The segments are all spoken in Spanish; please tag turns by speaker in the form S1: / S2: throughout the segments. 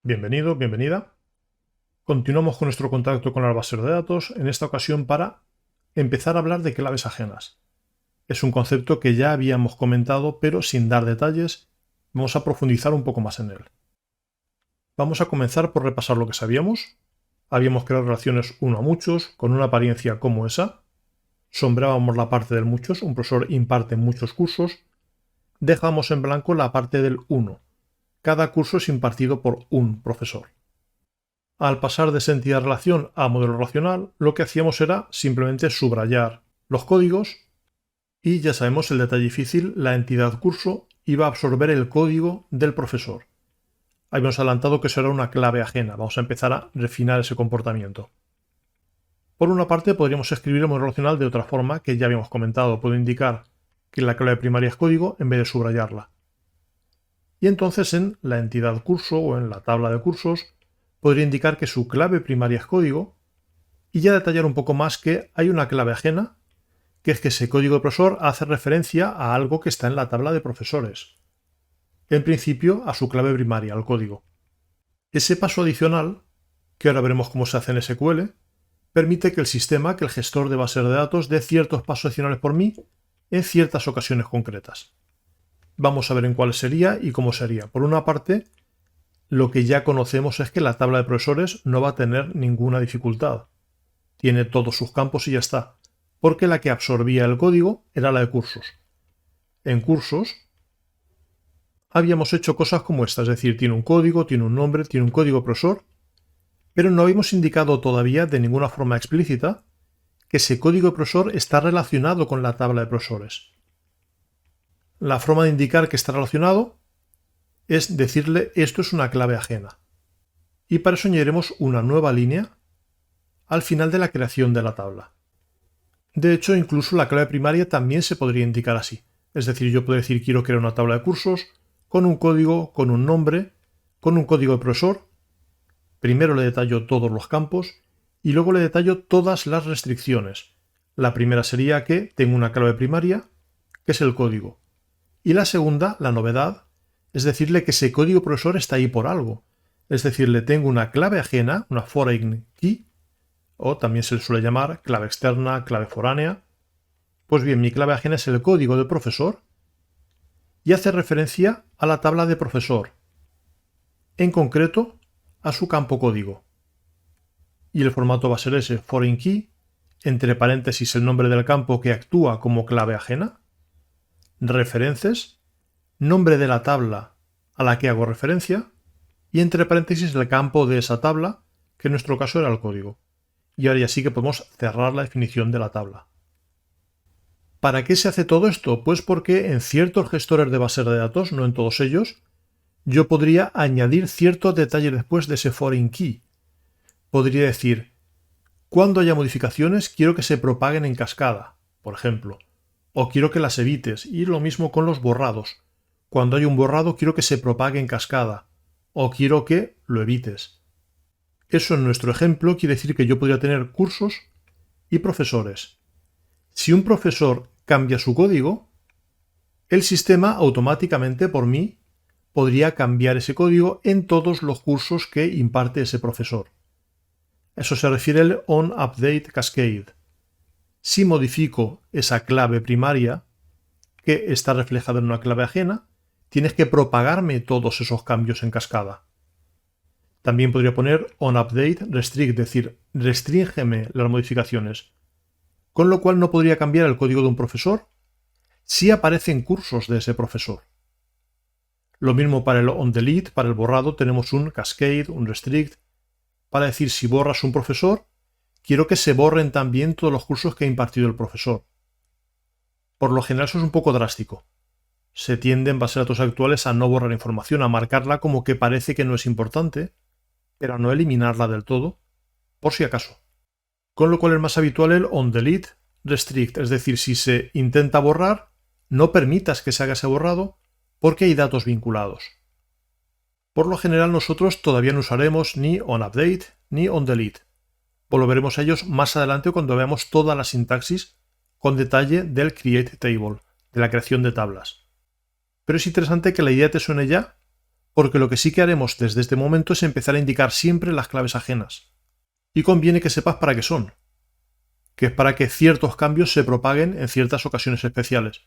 S1: Bienvenido, bienvenida. Continuamos con nuestro contacto con las bases de datos, en esta ocasión para empezar a hablar de claves ajenas. Es un concepto que ya habíamos comentado, pero sin dar detalles, vamos a profundizar un poco más en él. Vamos a comenzar por repasar lo que sabíamos. Habíamos creado relaciones uno a muchos, con una apariencia como esa. Sombrábamos la parte del muchos, un profesor imparte muchos cursos. Dejamos en blanco la parte del uno. Cada curso es impartido por un profesor. Al pasar de esa entidad-relación a modelo relacional, lo que hacíamos era simplemente subrayar los códigos y ya sabemos el detalle difícil, la entidad curso iba a absorber el código del profesor. Habíamos adelantado que eso era una clave ajena, vamos a empezar a refinar ese comportamiento. Por una parte podríamos escribir el modelo relacional de otra forma que ya habíamos comentado, puedo indicar que la clave primaria es código en vez de subrayarla. Y entonces en la entidad curso o en la tabla de cursos podría indicar que su clave primaria es código y ya detallar un poco más que hay una clave ajena, que es que ese código de profesor hace referencia a algo que está en la tabla de profesores. En principio a su clave primaria, al código. Ese paso adicional, que ahora veremos cómo se hace en SQL, permite que el sistema, que el gestor de bases de datos, dé ciertos pasos adicionales por mí en ciertas ocasiones concretas. Vamos a ver en cuál sería y cómo sería. Por una parte, lo que ya conocemos es que la tabla de profesores no va a tener ninguna dificultad. Tiene todos sus campos y ya está, porque la que absorbía el código era la de cursos. En cursos habíamos hecho cosas como esta, es decir, tiene un código, tiene un nombre, tiene un código profesor, pero no habíamos indicado todavía de ninguna forma explícita que ese código profesor está relacionado con la tabla de profesores. La forma de indicar que está relacionado es decirle esto es una clave ajena. Y para eso añadiremos una nueva línea al final de la creación de la tabla. De hecho, incluso la clave primaria también se podría indicar así. Es decir, yo puedo decir quiero crear una tabla de cursos con un código, con un nombre, con un código de profesor. Primero le detallo todos los campos y luego le detallo todas las restricciones. La primera sería que tengo una clave primaria, que es el código. Y la segunda, la novedad, es decirle que ese código profesor está ahí por algo. Es decir, le tengo una clave ajena, una foreign key, o también se le suele llamar clave externa, clave foránea. Pues bien, mi clave ajena es el código del profesor y hace referencia a la tabla de profesor, en concreto a su campo código. Y el formato va a ser ese, foreign key, entre paréntesis el nombre del campo que actúa como clave ajena, references, nombre de la tabla a la que hago referencia y entre paréntesis el campo de esa tabla, que en nuestro caso era el código. Y ahora ya sí que podemos cerrar la definición de la tabla. ¿Para qué se hace todo esto? Pues porque en ciertos gestores de bases de datos, no en todos ellos, yo podría añadir ciertos detalles después de ese foreign key. Podría decir, cuando haya modificaciones quiero que se propaguen en cascada, por ejemplo, o quiero que las evites, y lo mismo con los borrados. Cuando hay un borrado quiero que se propague en cascada, o quiero que lo evites. Eso en nuestro ejemplo quiere decir que yo podría tener cursos y profesores. Si un profesor cambia su código, el sistema automáticamente por mí podría cambiar ese código en todos los cursos que imparte ese profesor. Eso se refiere al on-update cascade. Si modifico esa clave primaria, que está reflejada en una clave ajena, tienes que propagarme todos esos cambios en cascada. También podría poner onUpdate restrict, es decir, restríngeme las modificaciones, con lo cual no podría cambiar el código de un profesor si aparecen cursos de ese profesor. Lo mismo para el onDelete, para el borrado tenemos un cascade, un restrict, para decir si borras un profesor, quiero que se borren también todos los cursos que ha impartido el profesor. Por lo general eso es un poco drástico. Se tiende en base a datos actuales a no borrar información, a marcarla como que parece que no es importante, pero a no eliminarla del todo, por si acaso. Con lo cual es más habitual el onDelete restrict, es decir, si se intenta borrar, no permitas que se haga ese borrado porque hay datos vinculados. Por lo general nosotros todavía no usaremos ni onUpdate ni onDelete. Volveremos a ellos más adelante cuando veamos toda la sintaxis con detalle del create table, de la creación de tablas. Pero es interesante que la idea te suene ya, porque lo que sí que haremos desde este momento es empezar a indicar siempre las claves ajenas. Y conviene que sepas para qué son, que es para que ciertos cambios se propaguen en ciertas ocasiones especiales.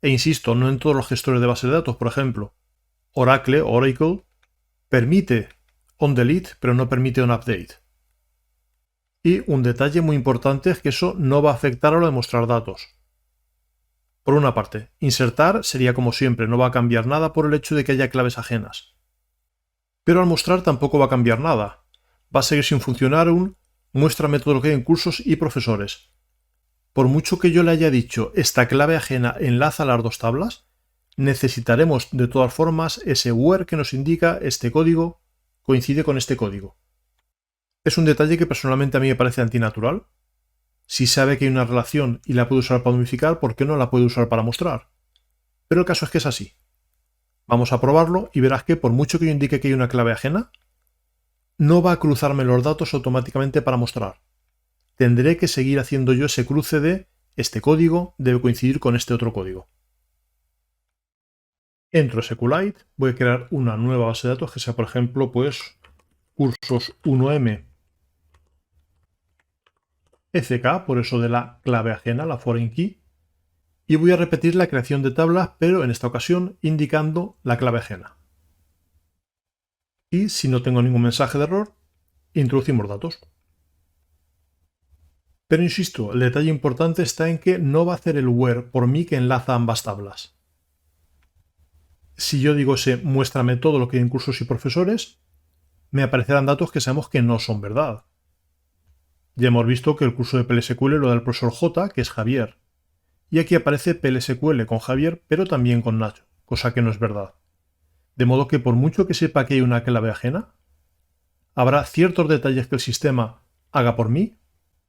S1: E insisto, no en todos los gestores de bases de datos, por ejemplo. Oracle permite onDelete, pero no permite onUpdate. Y un detalle muy importante es que eso no va a afectar a lo de mostrar datos. Por una parte, insertar sería como siempre, no va a cambiar nada por el hecho de que haya claves ajenas. Pero al mostrar tampoco va a cambiar nada. Va a seguir sin funcionar un muéstrame todo lo que hay en cursos y profesores. Por mucho que yo le haya dicho esta clave ajena enlaza las dos tablas, necesitaremos de todas formas ese where que nos indica este código coincide con este código. Es un detalle que personalmente a mí me parece antinatural. Si sabe que hay una relación y la puede usar para unificar, ¿por qué no la puede usar para mostrar? Pero el caso es que es así. Vamos a probarlo y verás que por mucho que yo indique que hay una clave ajena, no va a cruzarme los datos automáticamente para mostrar. Tendré que seguir haciendo yo ese cruce de este código debe coincidir con este otro código. Entro a SQLite, voy a crear una nueva base de datos que sea, por ejemplo, pues cursos 1M FK, por eso de la clave ajena, la foreign key, y voy a repetir la creación de tablas, pero en esta ocasión indicando la clave ajena. Y si no tengo ningún mensaje de error, introducimos datos. Pero insisto, el detalle importante está en que no va a hacer el where por mí que enlaza ambas tablas. Si yo digo ese muéstrame todo lo que hay en cursos y profesores, me aparecerán datos que sabemos que no son verdad. Ya hemos visto que el curso de PLSQL lo da el profesor J, que es Javier. Y aquí aparece PLSQL con Javier, pero también con Nacho, cosa que no es verdad. De modo que por mucho que sepa que hay una clave ajena, habrá ciertos detalles que el sistema haga por mí,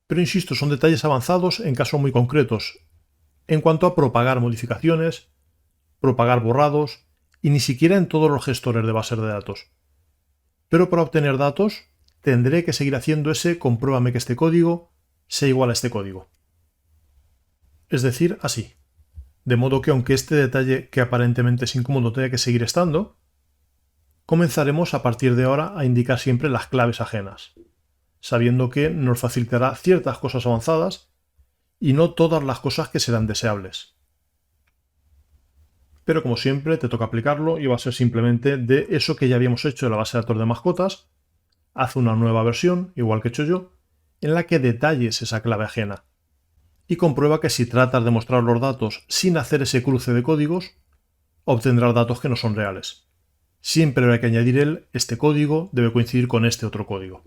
S1: pero insisto, son detalles avanzados en casos muy concretos, en cuanto a propagar modificaciones, propagar borrados, y ni siquiera en todos los gestores de bases de datos. Pero para obtener datos, tendré que seguir haciendo ese compruébame que este código sea igual a este código. Es decir, así. De modo que aunque este detalle que aparentemente es incómodo tenga que seguir estando, comenzaremos a partir de ahora a indicar siempre las claves ajenas, sabiendo que nos facilitará ciertas cosas avanzadas y no todas las cosas que serán deseables. Pero como siempre te toca aplicarlo y va a ser simplemente de eso que ya habíamos hecho en la base de datos de mascotas, haz una nueva versión, igual que he hecho yo, en la que detalles esa clave ajena y comprueba que si tratas de mostrar los datos sin hacer ese cruce de códigos, obtendrás datos que no son reales. Siempre hay que añadir este código debe coincidir con este otro código.